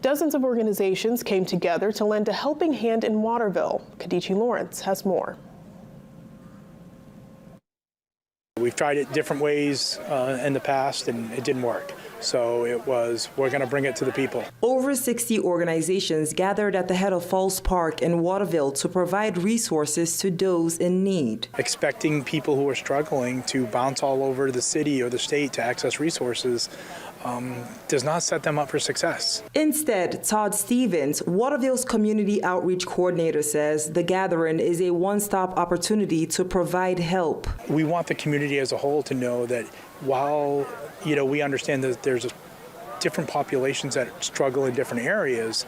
Dozens of organizations came together to lend a helping hand in Waterville. Kadichi Lawrence has more. We've tried it different ways in the past and it didn't work. So we're going to bring it to the people. Over 60 organizations gathered at the head of Falls Park in Waterville to provide resources to those in need. Expecting people who are struggling to bounce all over the city or the state to access resources does not set them up for success. Instead, Todd Stevens, Waterville's community outreach coordinator, says the gathering is a one-stop opportunity to provide help. We want the community as a whole to know that while we understand that there's different populations that struggle in different areas,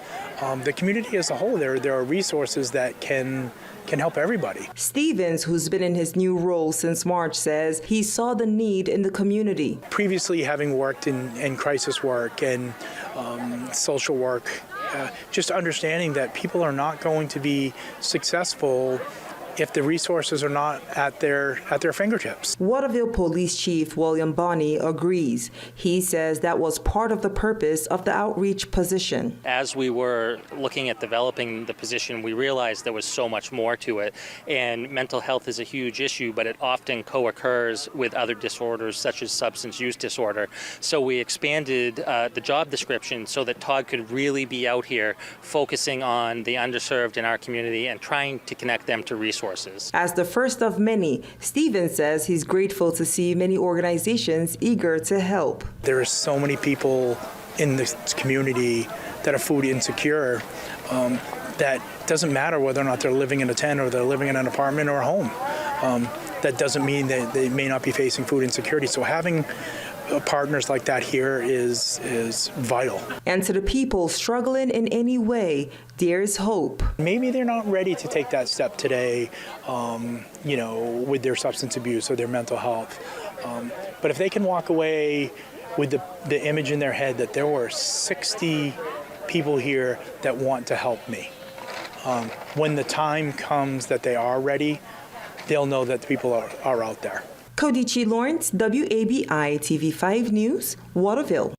the community as a whole, there are resources that can help everybody. Stevens, who's been in his new role since March, says he saw the need in the community. Previously, having worked in crisis work and social work, just understanding that people are not going to be successful if the resources are not at their fingertips. Waterville Police Chief William Bonney agrees. He says that was part of the purpose of the outreach position. As we were looking at developing the position, we realized there was so much more to it. And mental health is a huge issue, but it often co-occurs with other disorders such as substance use disorder. So we expanded the job description so that Todd could really be out here focusing on the underserved in our community and trying to connect them to resources. As the first of many, Stevens says he's grateful to see many organizations eager to help. There are so many people in this community that are food insecure that doesn't matter whether or not they're living in a tent or they're living in an apartment or a home. That doesn't mean that they may not be facing food insecurity. So having partners like that here is vital. And to the people struggling in any way, there's hope. Maybe they're not ready to take that step today, with their substance abuse or their mental health. But if they can walk away with the image in their head that there were 60 people here that want to help me, when the time comes that they are ready, they'll know that the people are out there. Kadichi Lawrence, WABI TV5 News, Waterville.